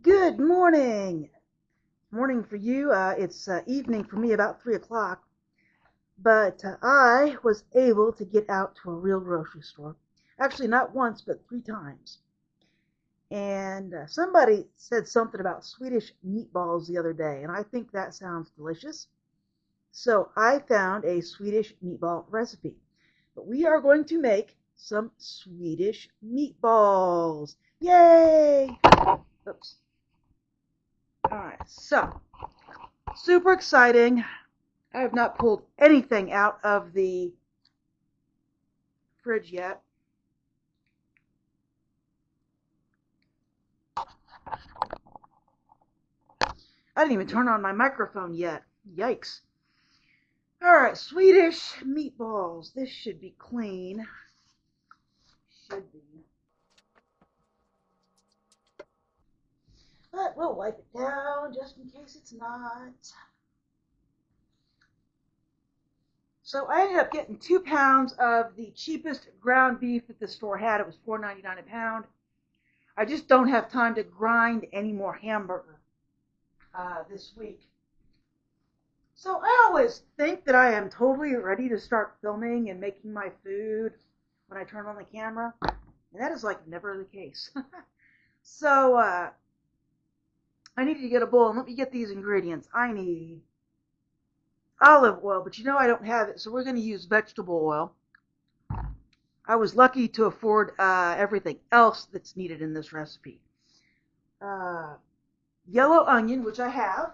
Good morning. Morning for you. It's evening for me, about 3 o'clock. But I was able to get out to a real grocery store. Actually, not once, but 3 times. And somebody said something about Swedish meatballs the other day, and I think that sounds delicious. So I found a Swedish meatball recipe. But we are going to make some Swedish meatballs. Yay! Oops. All right, so super exciting. I have not pulled anything out of the fridge yet. I didn't even turn on my microphone yet. Yikes. All right, Swedish meatballs. This should be clean. Should be. But we'll wipe it down just in case it's not. So I ended up getting 2 pounds of the cheapest ground beef that the store had. It was $4.99 a pound. I just don't have time to grind any more hamburger this week. So I always think that I am totally ready to start filming and making my food when I turn on the camera. And that is like never the case. So I need to get a bowl, and let me get these ingredients. I need olive oil, but I don't have it, so we're going to use vegetable oil. I was lucky to afford everything else that's needed in this recipe. Yellow onion, which I have.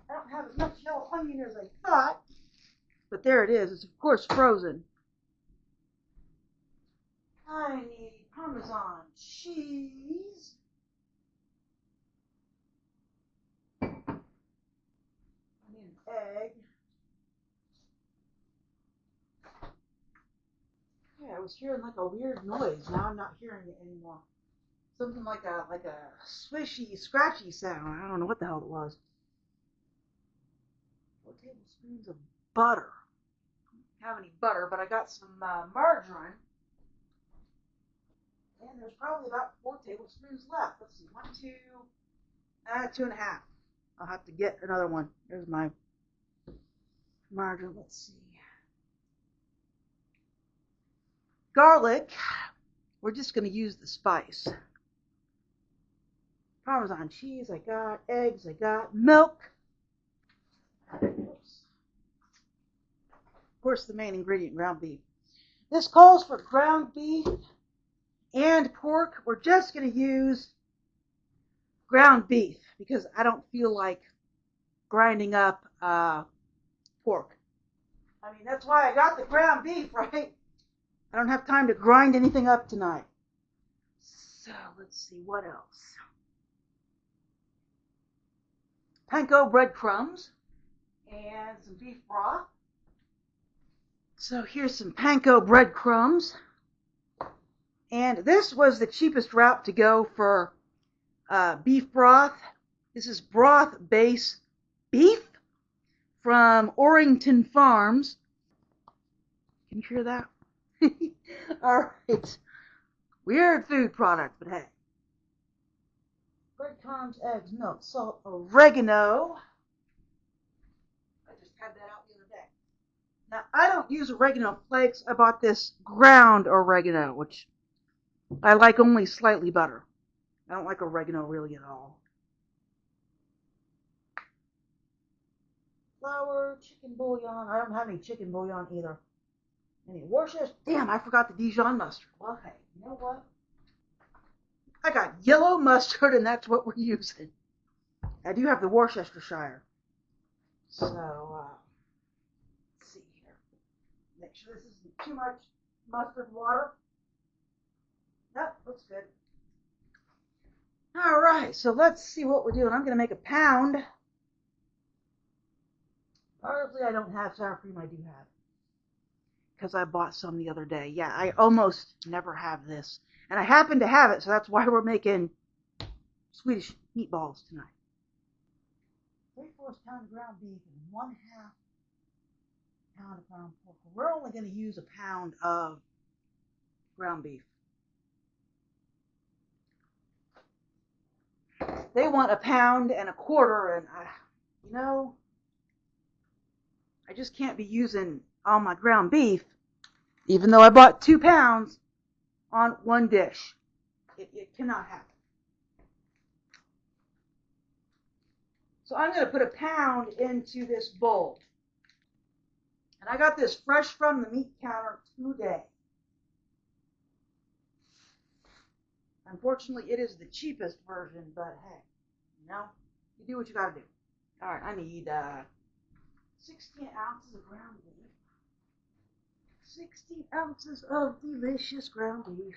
I don't have as much yellow onion as I thought, but there it is. It's of course frozen. I need Parmesan cheese. I need an egg. Yeah, I was hearing like a weird noise. Now I'm not hearing it anymore. Something like a swishy, scratchy sound. I don't know what the hell it was. 4 tablespoons of butter. I don't have any butter, but I got some margarine. And there's probably about 4 tablespoons left. Let's see, 1, 2, 2.5. I'll have to get another one. There's my margarine. Let's see. Garlic. We're just going to use the spice. Parmesan cheese I got. Eggs I got. Milk. Oops. Of course, the main ingredient, ground beef. This calls for ground beef and pork. We're just going to use ground beef because I don't feel like grinding up pork. I mean, that's why I got the ground beef, right? I don't have time to grind anything up tonight. So let's see, what else? Panko breadcrumbs and some beef broth. So here's some panko breadcrumbs. And this was the cheapest route to go for beef broth. This is broth base beef from Orrington Farms. Can you hear that? All right. Weird food product, but hey. Breadcrumbs, eggs, milk, salt, oregano. I just had that out the other day. Now, I don't use oregano flakes. I bought this ground oregano, which I like only slightly better. I don't like oregano really at all. Flour, chicken bouillon. I don't have any chicken bouillon either. Any Worcestershire? Damn, I forgot the Dijon mustard. Well, hey, you know what? I got yellow mustard, and that's what we're using. I do have the Worcestershire. So, let's see here. Make sure this isn't too much mustard water. Nope, looks good. All right, so let's see what we're doing. I'm going to make a pound. Parsley I don't have, sour cream I do have. because I bought some the other day. Yeah, I almost never have this. And I happen to have it, so that's why we're making Swedish meatballs tonight. 3/4 pound of ground beef and 1/2 pound of ground pork. We're only going to use a pound of ground beef. They want 1.25 pounds, and I just can't be using all my ground beef, even though I bought 2 pounds on one dish. It cannot happen. So I'm going to put 1 pound into this bowl. And I got this fresh from the meat counter today. Unfortunately, it is the cheapest version, but hey, you do what you got to do. All right, I need 16 ounces of ground beef. 16 ounces of delicious ground beef.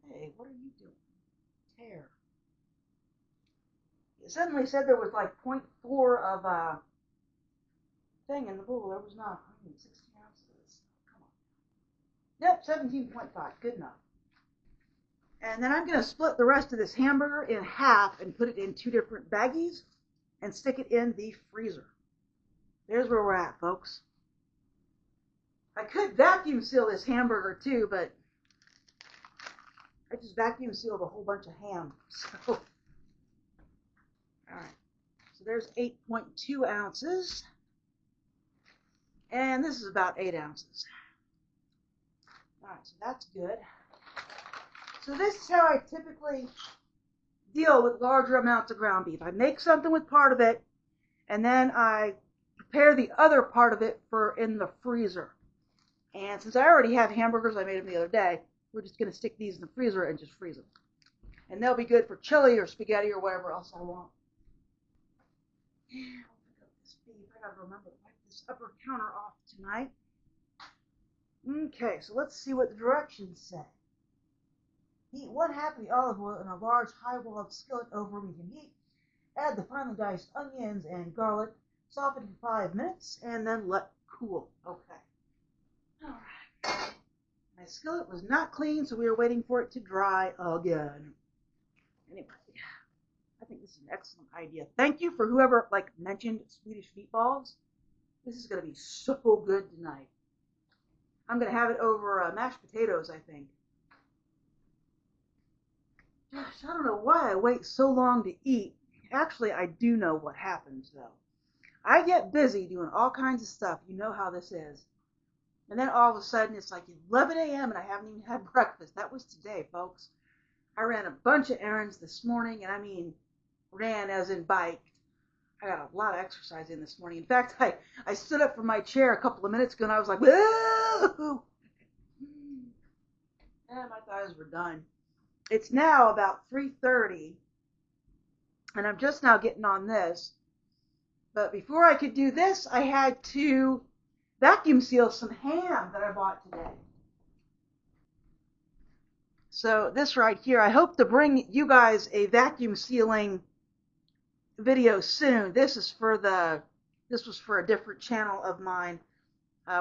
Hey, what are you doing? Tear. It suddenly said there was like 0.4 of thing in the bowl. There was not. I need 16 ounces. Come on. Yep, 17.5. Good enough. And then I'm going to split the rest of this hamburger in half and put it in 2 different baggies and stick it in the freezer. There's where we're at, folks. I could vacuum seal this hamburger too, but I just vacuum sealed a whole bunch of ham. So, all right. So there's 8.2 ounces. And this is about 8 ounces. All right, so that's good. So this is how I typically deal with larger amounts of ground beef. I make something with part of it, and then I prepare the other part of it for in the freezer. And since I already have hamburgers, I made them the other day, we're just going to stick these in the freezer and just freeze them. And they'll be good for chili or spaghetti or whatever else I want. Yeah, I'll pick up this beef. I got to remember to wipe this upper counter off tonight. Okay, so let's see what the directions say. Heat 1/2 of the olive oil in a large high-walled skillet over medium heat. Add the finely diced onions and garlic. Soften for 5 minutes and then let cool. Okay. All right. My skillet was not clean, so we were waiting for it to dry again. Anyway, I think this is an excellent idea. Thank you for whoever mentioned Swedish meatballs. This is going to be so good tonight. I'm going to have it over mashed potatoes, I think. Gosh, I don't know why I wait so long to eat. Actually, I do know what happens, though. I get busy doing all kinds of stuff. You know how this is. And then all of a sudden, it's like 11 a.m. and I haven't even had breakfast. That was today, folks. I ran a bunch of errands this morning, and I mean ran as in biked. I got a lot of exercise in this morning. In fact, I stood up from my chair a couple of minutes ago, and I was like, whoa! And my thighs were done. It's now about 3:30, and I'm just now getting on this. But before I could do this, I had to vacuum seal some ham that I bought today. So this right here, I hope to bring you guys a vacuum sealing video soon. This was for a different channel of mine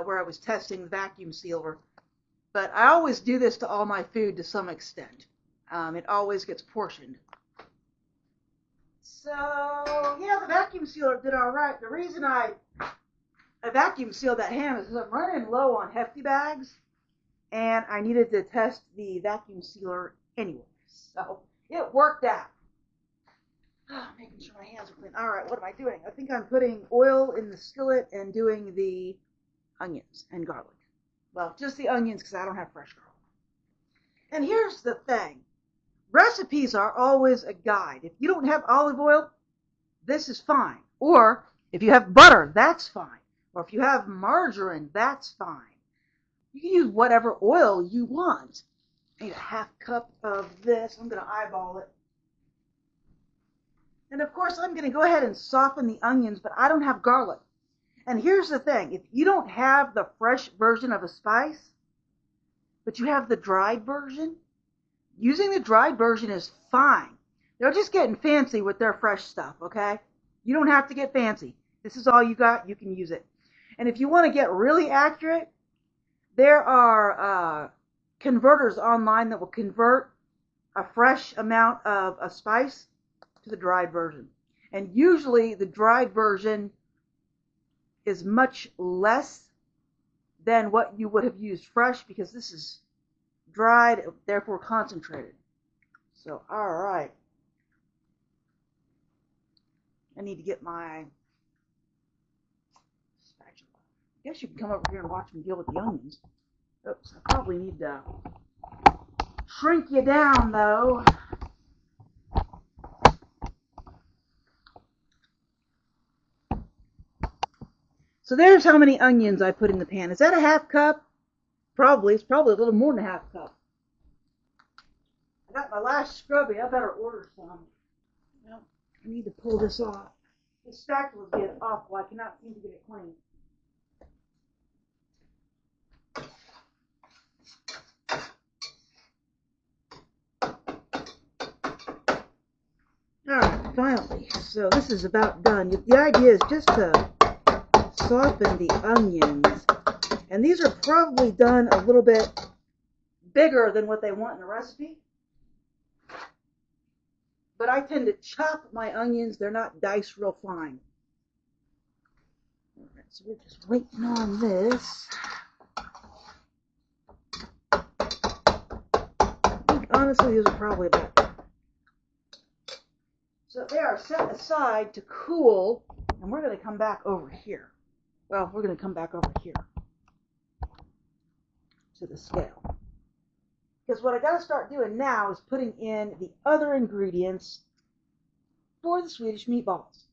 where I was testing the vacuum sealer. But I always do this to all my food to some extent. It always gets portioned. So, yeah, the vacuum sealer did all right. The reason I vacuum sealed that ham is because I'm running low on Hefty bags, and I needed to test the vacuum sealer anyway. So, it worked out. Making sure my hands are clean. All right, what am I doing? I think I'm putting oil in the skillet and doing the onions and garlic. Well, just the onions because I don't have fresh garlic. And here's the thing. Recipes are always a guide. If you don't have olive oil, this is fine. Or if you have butter, that's fine. Or if you have margarine, that's fine. You can use whatever oil you want. I need a 1/2 cup of this. I'm going to eyeball it. And of course, I'm going to go ahead and soften the onions, but I don't have garlic. And here's the thing. If you don't have the fresh version of a spice, but you have the dried version, using the dried version is fine. They're just getting fancy with their fresh stuff, okay? You don't have to get fancy. This is all you got. You can use it. And if you want to get really accurate, There are converters online that will convert a fresh amount of a spice to the dried version. And usually the dried version is much less than what you would have used fresh, because this is dried, therefore concentrated. So, all right. I need to get my spatula. I guess you can come over here and watch me deal with the onions. Oops, I probably need to shrink you down, though. So there's how many onions I put in the pan. Is that a half cup? Probably. It's probably a little more than a half cup. I got my last scrubby. I better order some. Well, I need to pull this off. This spatula's getting awful. I cannot seem to get it clean. Alright, finally. So this is about done. The idea is just to soften the onions. And these are probably done a little bit bigger than what they want in the recipe. But I tend to chop my onions. They're not diced real fine. Alright, so we're just waiting on this. I think honestly these are probably about done. So they are set aside to cool, and we're going to come back over here. Well, we're going to come back over here to the scale. Because what I got to start doing now is putting in the other ingredients for the Swedish meatballs.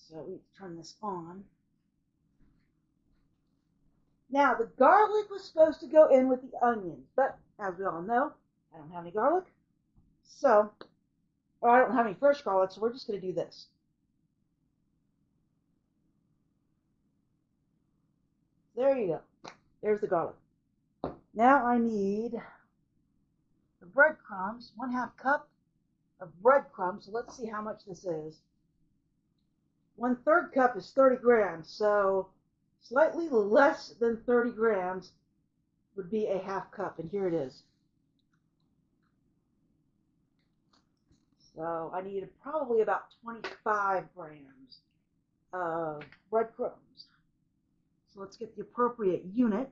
So we turn this on. Now, the garlic was supposed to go in with the onions, but as we all know, I don't have any garlic. So, or I don't have any fresh garlic, so we're just going to do this. There you go. There's the garlic. Now I need the breadcrumbs, 1/2 cup of breadcrumbs. So let's see how much this is. 1/3 cup is 30 grams, so slightly less than 30 grams would be a 1/2 cup, and here it is. So I need probably about 25 grams of breadcrumbs. So let's get the appropriate unit.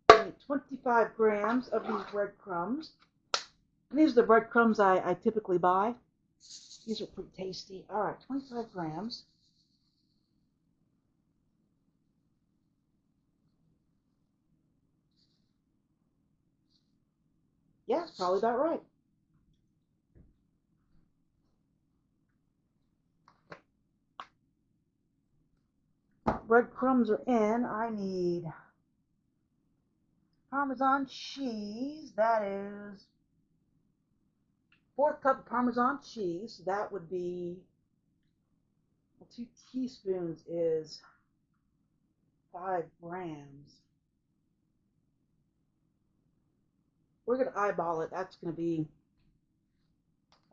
I need 25 grams of these breadcrumbs. And these are the breadcrumbs I typically buy. These are pretty tasty. All right, 25 grams. Yeah, it's probably about right. Breadcrumbs are in. I need Parmesan cheese. That is 1/4 cup of Parmesan cheese. That would be 2 teaspoons is 5 grams. We're going to eyeball it. That's going to be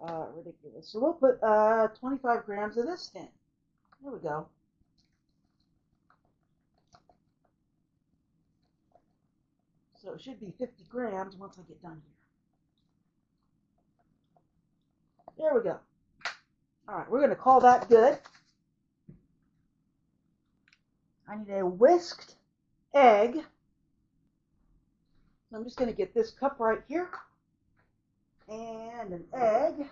ridiculous. So we'll put 25 grams of this in. There we go. So it should be 50 grams once I get done here. There we go. All right, we're going to call that good. I need a whisked egg. So I'm just going to get this cup right here. And an egg. And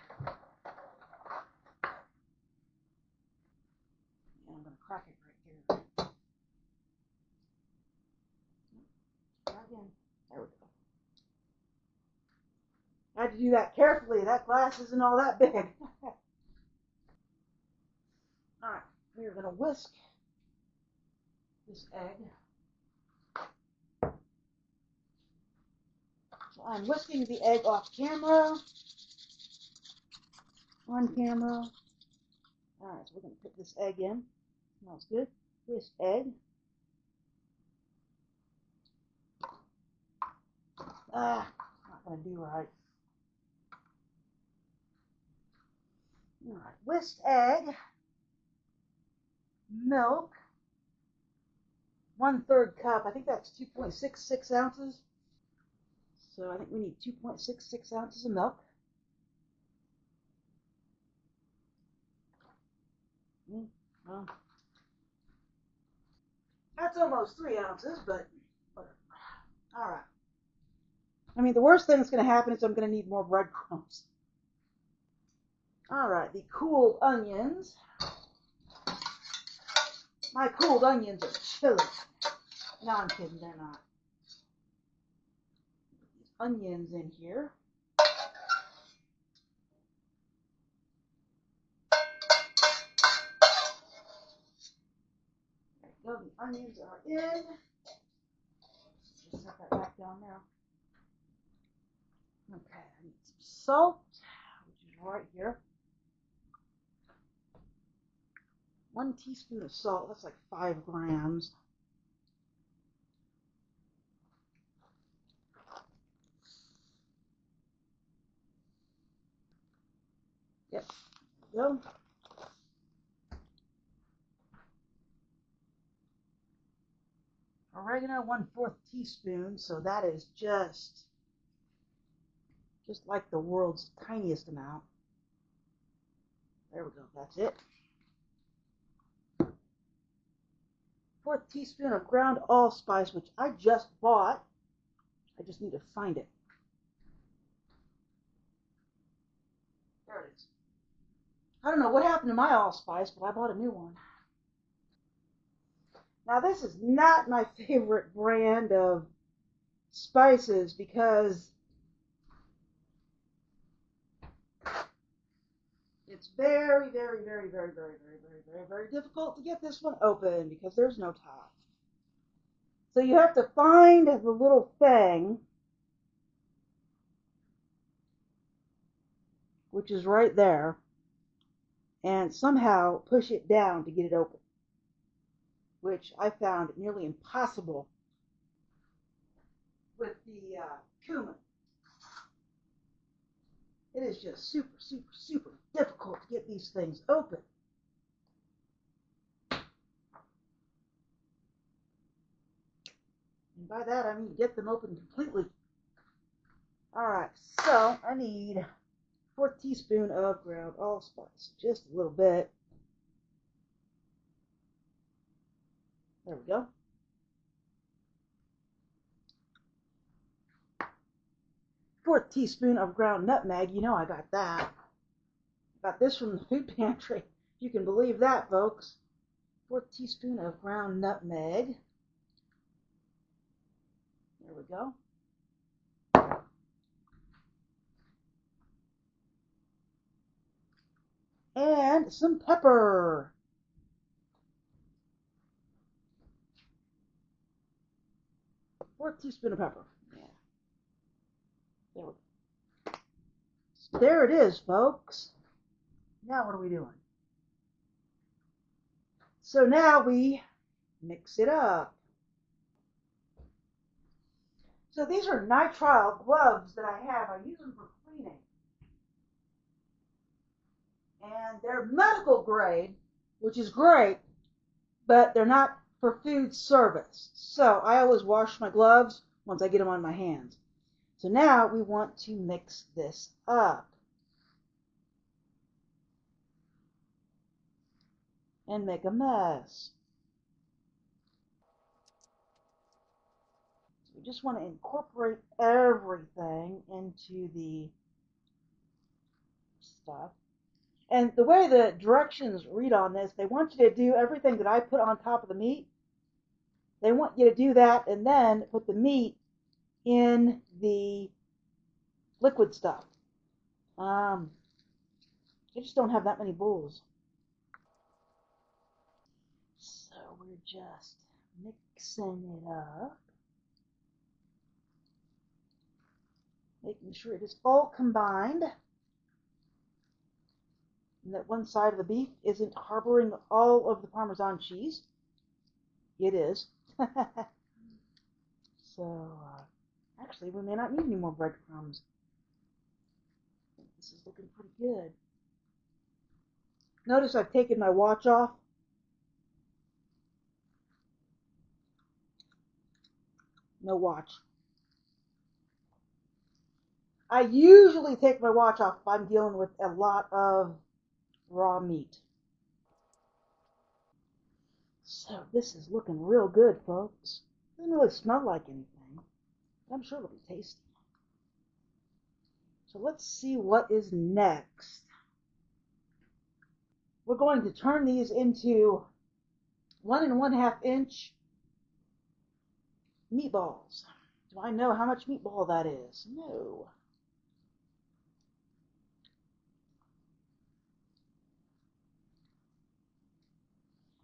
I'm going to crack it right here. Try again. There we go. I had to do that carefully. That glass isn't all that big. All right, we're going to whisk this egg. So I'm whisking the egg off camera. On camera. All right, so we're going to put this egg in. Smells good. This egg. Not going to do right. All right, whisked egg, milk, 1/3 cup. I think that's 2.66 ounces. So I think we need 2.66 ounces of milk. Well, that's almost 3 ounces, but whatever. All right. I mean, the worst thing that's going to happen is I'm going to need more breadcrumbs. All right, the cooled onions. My cooled onions are chili. No, I'm kidding, they're not. Put these onions in here. There you go, the onions are in. Just set that back down now. Okay, I need some salt, which is right here. 1 teaspoon of salt, that's like 5 grams. Yep, there you go. Oregano, 1/4 teaspoon, so that is just like the world's tiniest amount. There we go, that's it. 1/4 teaspoon of ground allspice, which I just bought. I just need to find it. There it is. I don't know what happened to my allspice, but I bought a new one. Now, this is not my favorite brand of spices because it's very, very, very, very, very, very, very, very, very difficult to get this one open because there's no top. So you have to find the little thing, which is right there, and somehow push it down to get it open, which I found nearly impossible with the cumin. It is just super, super, super difficult to get these things open. And by that, I mean get them open completely. All right, so I need 1/4 teaspoon of ground allspice, just a little bit. There we go. 1/4 teaspoon of ground nutmeg. You know I got that. I got this from the food pantry. If you can believe that, folks. 1/4 teaspoon of ground nutmeg. There we go. And some pepper. 1/4 teaspoon of pepper. Yeah. There we go. There it is, folks. Now what are we doing? So now we mix it up. So these are nitrile gloves that I have. I use them for cleaning. And they're medical grade, which is great, but they're not for food service. So I always wash my gloves once I get them on my hands. So now we want to mix this up and make a mess. So we just want to incorporate everything into the stuff. And the way the directions read on this, they want you to do everything that I put on top of the meat. They want you to do that and then put the meat in the liquid stuff. I just don't have that many bowls. So we're just mixing it up. Making sure it is all combined. And that one side of the beef isn't harboring all of the Parmesan cheese. It is. So, actually, we may not need any more breadcrumbs. This is looking pretty good. Notice I've taken my watch off. No watch. I usually take my watch off if I'm dealing with a lot of raw meat. So this is looking real good, folks. Doesn't really smell like anything, but I'm sure it'll be tasty. So let's see what is next. We're going to turn these into 1 1/2 inch meatballs. Do I know how much meatball that is? No.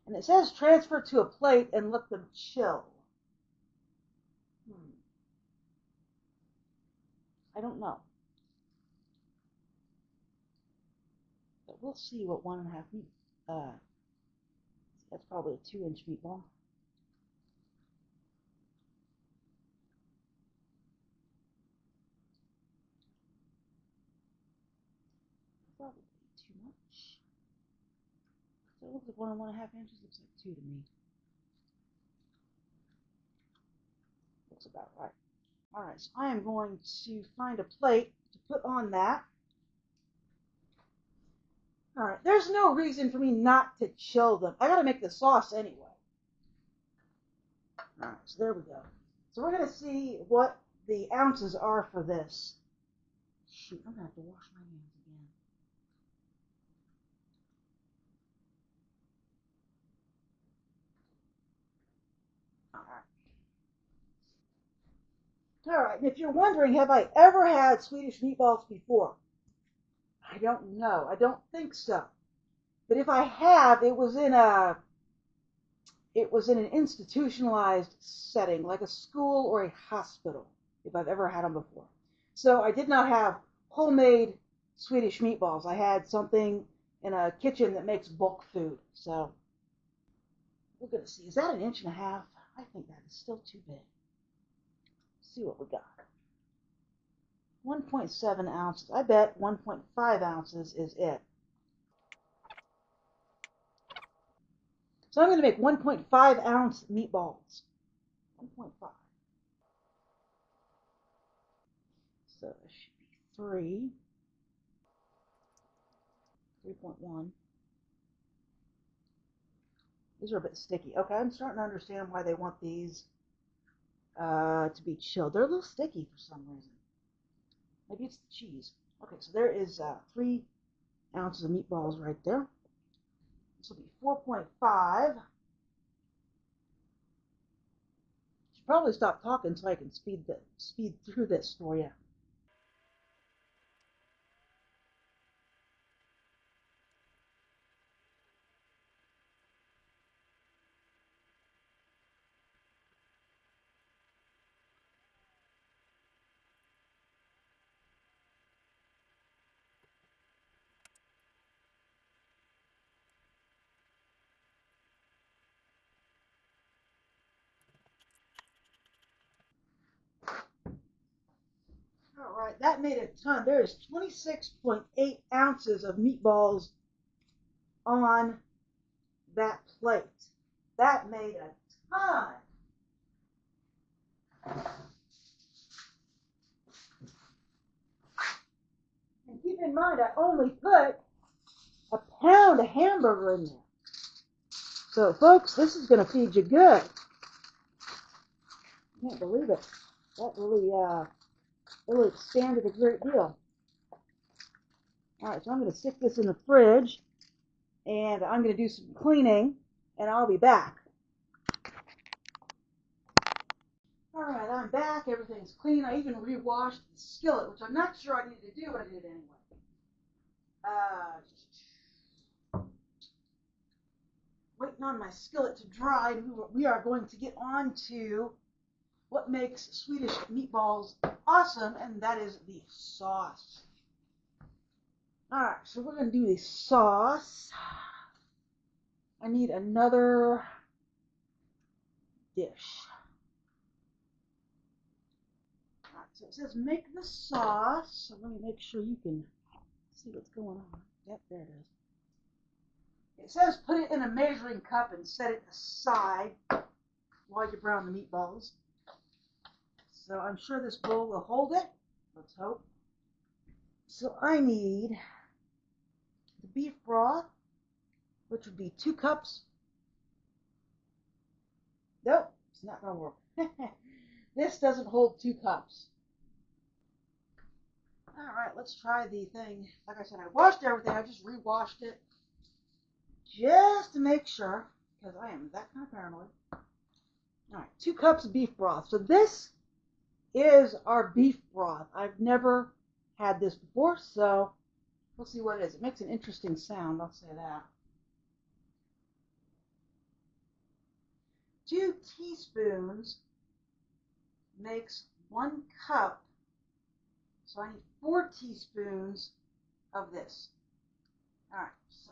And it says transfer to a plate and let them chill. I don't know. But we'll see what 1 1/2 meat. That's probably a 2-inch meatball. Probably too much. So it looks like 1 1/2 inches. Looks like 2 to me. Looks about right. All right, so I am going to find a plate to put on that. All right, there's no reason for me not to chill them. I gotta make the sauce anyway. All right, so there we go. So we're gonna see what the ounces are for this. Shoot, I'm gonna have to wash my hands again. All right. All right, and if you're wondering, have I ever had Swedish meatballs before? I don't know. I don't think so. But if I have, it was in an institutionalized setting, like a school or a hospital, if I've ever had them before. So I did not have homemade Swedish meatballs. I had something in a kitchen that makes bulk food. So we're going to see. Is that 1.5 inches? I think that is still too big. Let's see what we got. 1.7 ounces. I bet 1.5 ounces is it. So I'm going to make 1.5 ounce meatballs. 1.5. So it should be 3.1. These are a bit sticky. Okay, I'm starting to understand why they want these to be chilled. They're a little sticky for some reason. Maybe it's the cheese. Okay, so there is 3 ounces of meatballs right there. This will be 4.5. Should probably stop talking so I can speed through this for you. All right, that made a ton. There is 26.8 ounces of meatballs on that plate. That made a ton. And keep in mind, I only put a pound of hamburger in there. So, folks, this is going to feed you good. I can't believe it. That really expanded a great deal. All right, so I'm going to stick this in the fridge, and I'm going to do some cleaning, and I'll be back. All right, I'm back. Everything's clean. I even re-washed the skillet, which I'm not sure I needed to do, but I did anyway. Waiting on my skillet to dry. We are going to get on to what makes Swedish meatballs awesome, and that is the sauce. All right, so we're going to do the sauce. I need another dish. All right, so it says make the sauce. So let me make sure you can see what's going on. Yep, there it is. It says put it in a measuring cup and set it aside while you brown the meatballs. So I'm sure this bowl will hold it. Let's hope. So I need the beef broth, which would be 2 cups. Nope, it's not going to work. This doesn't hold 2 cups. All right, let's try the thing. Like I said, I washed everything. I just re-washed it just to make sure, because I am that kind of paranoid. All right, 2 cups of beef broth. So this is our beef broth. I've never had this before, so we'll see what it is. It makes an interesting sound, I'll say that. 2 teaspoons makes 1 cup, so I need 4 teaspoons of this. All right, so.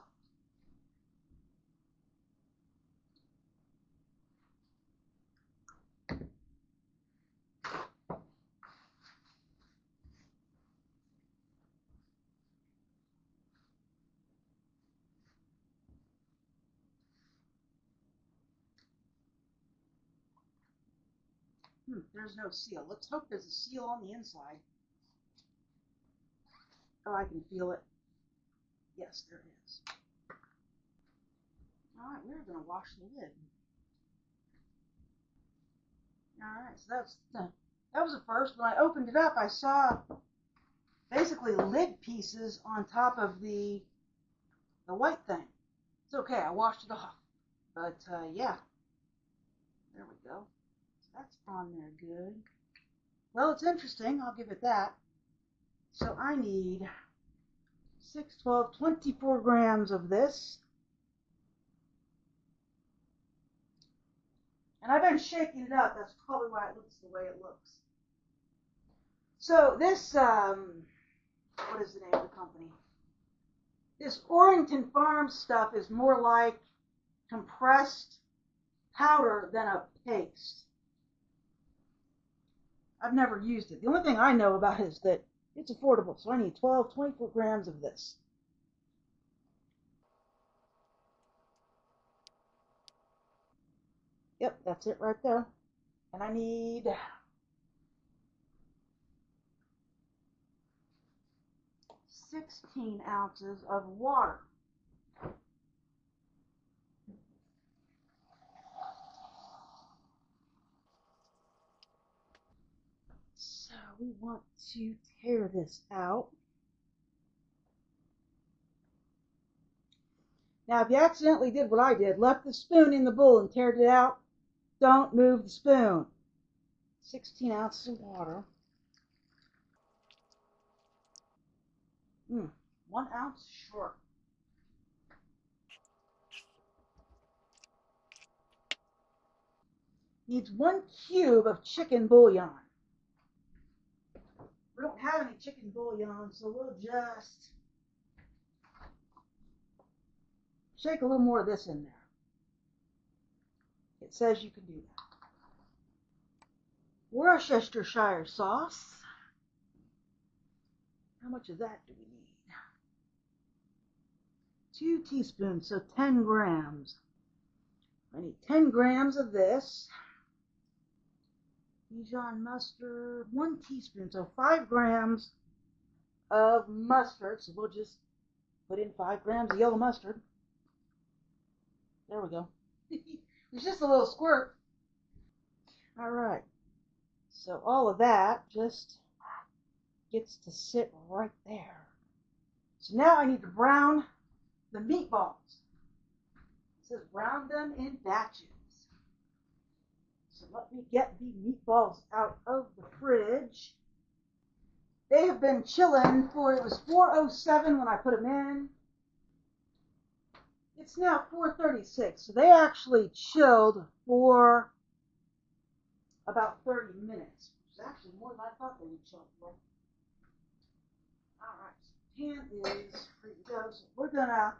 There's no seal. Let's hope there's a seal on the inside. Oh, I can feel it. Yes, there is. All right, we're going to wash the lid. All right, so that was the first. When I opened it up, I saw basically lid pieces on top of the white thing. It's okay. I washed it off. But, yeah. There we go. So that's on there good. Well, it's interesting. I'll give it that. So I need 6, 12, 24 grams of this. And I've been shaking it up. That's probably why it looks the way it looks. So this, what is the name of the company? This Orrington Farms stuff is more like compressed powder than a paste. I've never used it. The only thing I know about it is that it's affordable. So I need 12, 24 grams of this. Yep, that's it right there. And I need 16 ounces of water. So we want to tear this out. Now, if you accidentally did what I did, left the spoon in the bowl and teared it out, don't move the spoon. 16 ounces of water. 1 ounce short. Needs 1 cube of chicken bouillon. We don't have any chicken bouillon, so we'll just shake a little more of this in there. It says you can do that. Worcestershire sauce. How much of that do we need? 2 teaspoons, so 10 grams. I need 10 grams of this. Dijon mustard, 1 teaspoon, so 5 grams of mustard. So we'll just put in 5 grams of yellow mustard. There we go. It's just a little squirt. All right. So all of that just gets to sit right there. So now I need to brown the meatballs. It says brown them in batches. So let me get the meatballs out of the fridge. They have been chilling it was 4:07 when I put them in. It's now 4:36, so they actually chilled for about 30 minutes, which is actually more than I thought they would chill for. All right, so the pan is ready to go. So we're gonna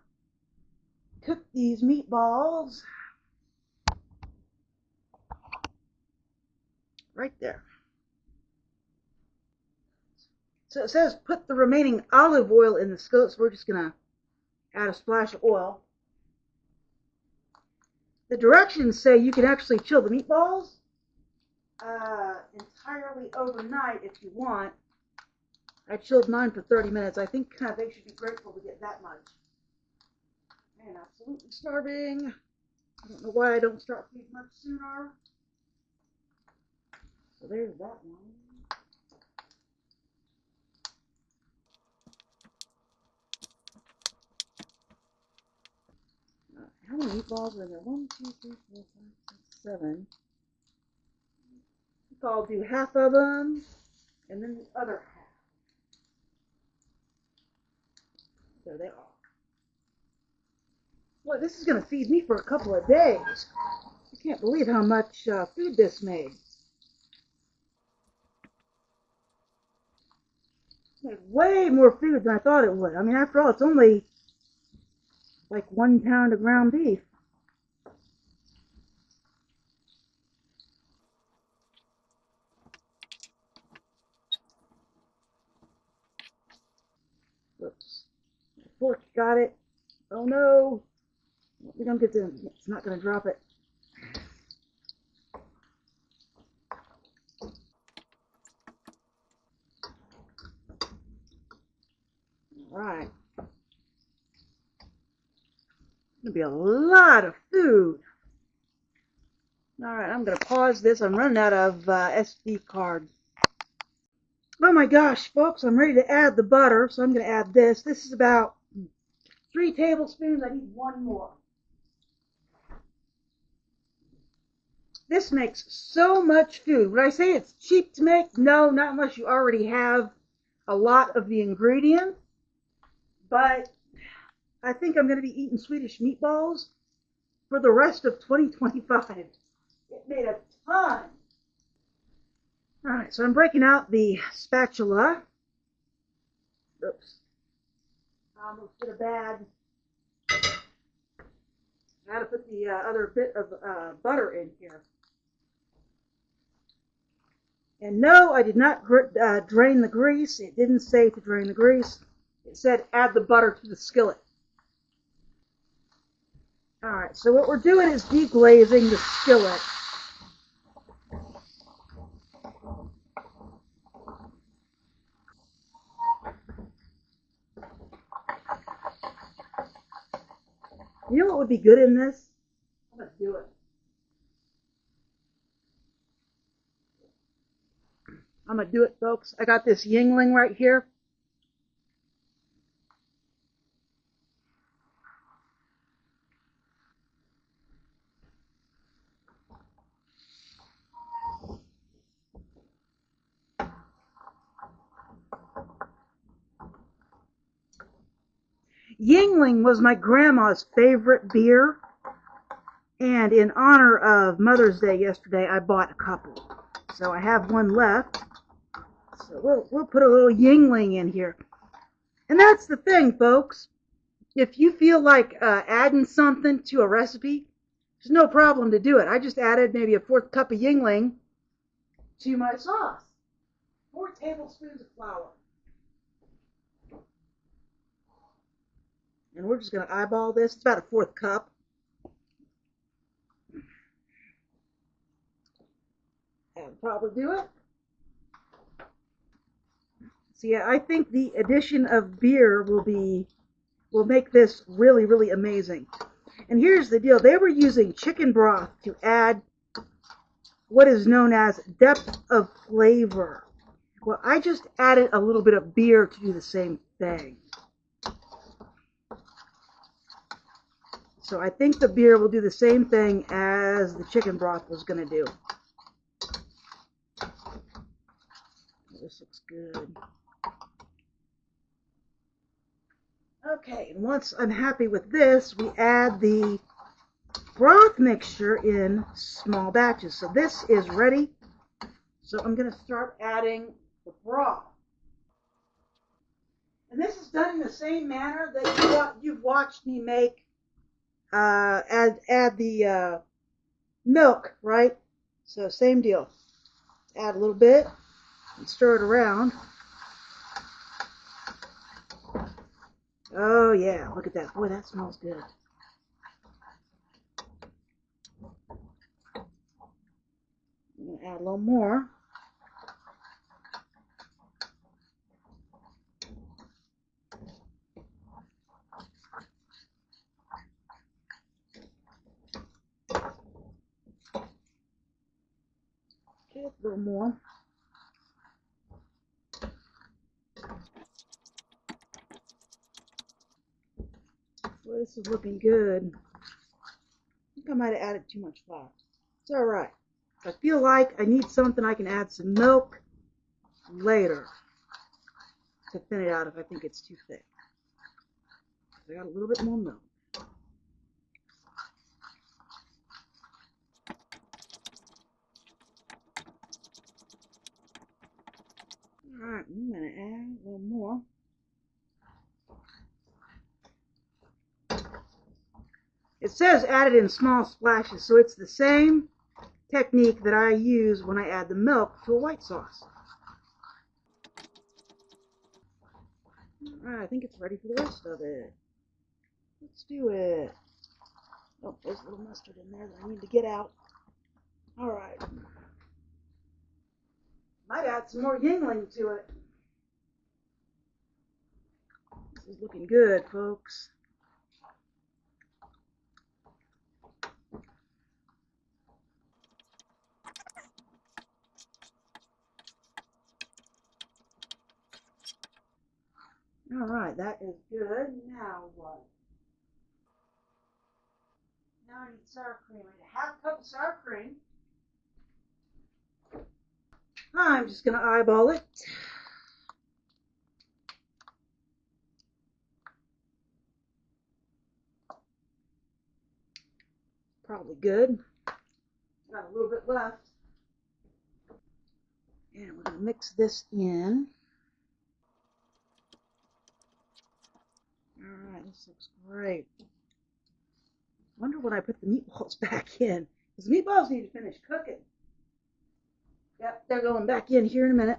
cook these meatballs right there. So it says put the remaining olive oil in the skillet, so we're just gonna add a splash of oil. The directions say you can actually chill the meatballs entirely overnight if you want. I chilled mine for 30 minutes. I think they should be grateful to get that much. Man, absolutely starving. I don't know why I don't start feeding much sooner. So there's that one. How many meatballs are in there? 1, 2, 3, 4, 5, 6, 7. I think I'll do half of them, and then the other half. There they are. Boy, this is going to feed me for a couple of days. I can't believe how much food this made. It made way more food than I thought it would. I mean, after all, it's only like 1 pound of ground beef. Oops. Fork got it. Oh no. We don't get to, it's not going to drop it. Alright. It's going to be a lot of food. Alright, I'm going to pause this. I'm running out of SD cards. Oh my gosh, folks, I'm ready to add the butter, so I'm going to add this. This is about 3 tablespoons. I need 1 more. This makes so much food. Would I say it's cheap to make? No, not unless you already have a lot of the ingredients. But I think I'm going to be eating Swedish meatballs for the rest of 2025. It made a ton. Alright, so I'm breaking out the spatula. Oops. I almost did a bad. I had to put the other bit of butter in here. And no, I did not drain the grease. It didn't say to drain the grease. It said add the butter to the skillet. Alright, so what we're doing is deglazing the skillet. You know what would be good in this? I'm going to do it. I'm going to do it, folks. I got this Yingling right here. Yingling was my grandma's favorite beer. And in honor of Mother's Day yesterday, I bought a couple. So I have one left. So we'll put a little Yingling in here. And that's the thing, folks. If you feel like adding something to a recipe, there's no problem to do it. I just added maybe a 1/4 cup of Yingling to my sauce. 4 tablespoons of flour. And we're just going to eyeball this. It's about a 1/4 cup. That'll probably do it. So yeah, I think the addition of beer will make this really, really amazing. And here's the deal. They were using chicken broth to add what is known as depth of flavor. Well, I just added a little bit of beer to do the same thing. So I think the beer will do the same thing as the chicken broth was going to do. This looks good. Okay, and once I'm happy with this, we add the broth mixture in small batches. So this is ready. So I'm going to start adding the broth. And this is done in the same manner that you've watched me make. Add the milk, right? So same deal. Add a little bit and stir it around. Oh yeah, look at that. Boy, that smells good. going to add a little more. Okay, a little more. Well, this is looking good. I think I might have added too much flour. It's all right. If I feel like I need something, I can add some milk later to thin it out if I think it's too thick. I got a little bit more milk. All right, I'm going to add a little more. It says add it in small splashes, so it's the same technique that I use when I add the milk to a white sauce. All right, I think it's ready for the rest of it. Let's do it. Oh, there's a little mustard in there that I need to get out. All right. Might add some more yingling to it. This is looking good, folks. All right, that is good. Now what? Now I need sour cream. I need a half cup of sour cream. I'm just going to eyeball it. Probably good. Got a little bit left. And we're going to mix this in. All right, this looks great. Wonder when I put the meatballs back in. Because the meatballs need to finish cooking. Yep, they're going back in here in a minute.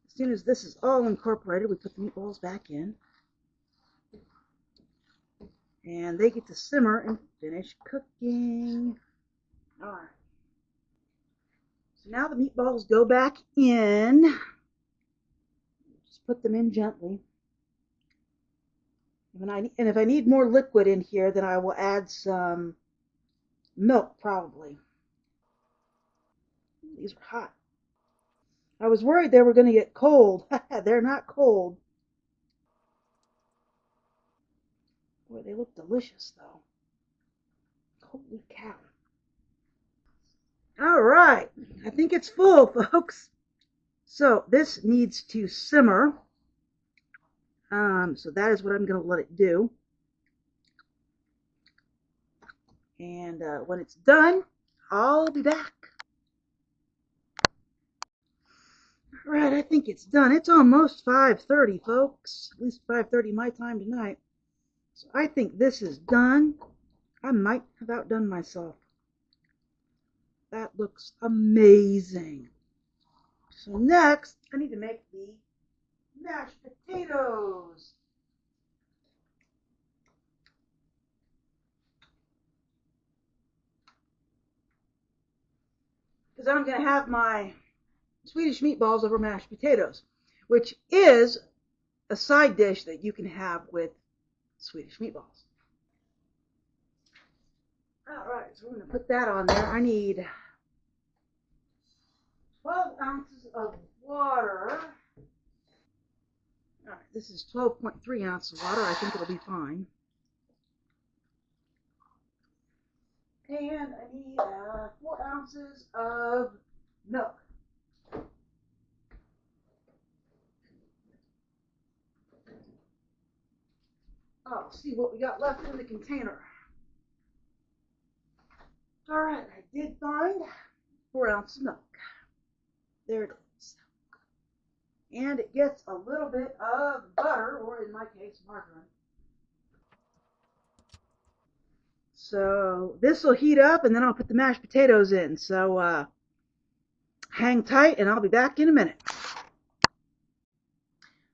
As soon as this is all incorporated, we put the meatballs back in. And they get to simmer and finish cooking. All right. So now the meatballs go back in. Just put them in gently. And if I need more liquid in here, then I will add some milk, probably. These are hot. I was worried they were going to get cold. They're not cold. Boy, they look delicious, though. Holy cow. All right. I think it's full, folks. So this needs to simmer. So that is what I'm going to let it do. And when it's done, I'll be back. All right, I think it's done. It's almost 5:30, folks. At least 5:30 my time tonight. So I think this is done. I might have outdone myself. That looks amazing. So next, I need to make the mashed potatoes. Because I'm going to have my Swedish meatballs over mashed potatoes, which is a side dish that you can have with Swedish meatballs. All right, so we're going to put that on there. I need 12 ounces of water. All right, this is 12.3 ounces of water. I think it'll be fine. And I need 4 ounces of milk. Oh, see what we got left in the container. All right, I did find 4 ounces of milk. There it is. And it gets a little bit of butter, or in my case, margarine. So this will heat up, and then I'll put the mashed potatoes in. So hang tight, and I'll be back in a minute.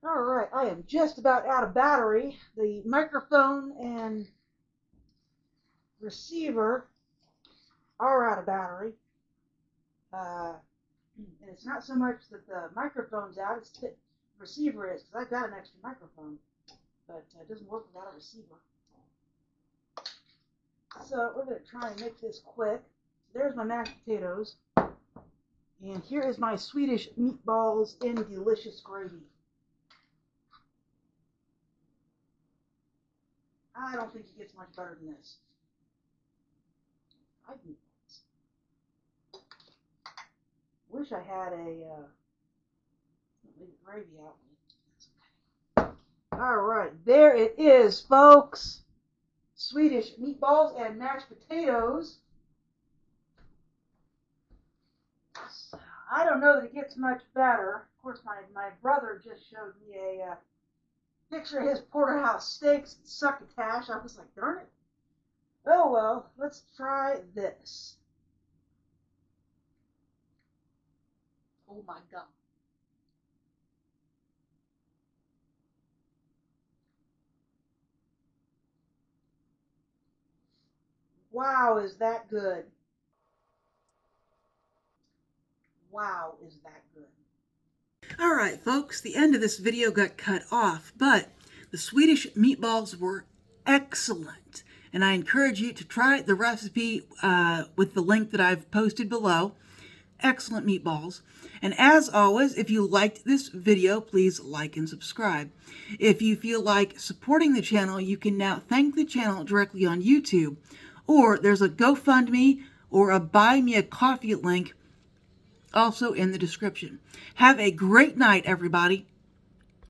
All right, I am just about out of battery. The microphone and receiver are out of battery. And it's not so much that the microphone's out, it's the receiver is, because I've got an extra microphone, but it doesn't work without a receiver. So we're going to try and make this quick. There's my mashed potatoes. And here is my Swedish meatballs in delicious gravy. I don't think it gets much better than this. I meatballs. Wish I had a leave the gravy out. That's okay. All right, there it is, folks. Swedish meatballs and mashed potatoes. So, I don't know that it gets much better. Of course, my brother just showed me a picture of his porterhouse steaks and succotash. I was like, darn it. Oh well, let's try this. Oh my God. Wow, is that good? Wow, is that good? All right, folks, the end of this video got cut off, but the Swedish meatballs were excellent. And I encourage you to try the recipe with the link that I've posted below. Excellent meatballs. And as always, if you liked this video, please like and subscribe. If you feel like supporting the channel, you can now thank the channel directly on YouTube. Or there's a GoFundMe or a Buy Me a Coffee link also in the description. Have a great night, everybody.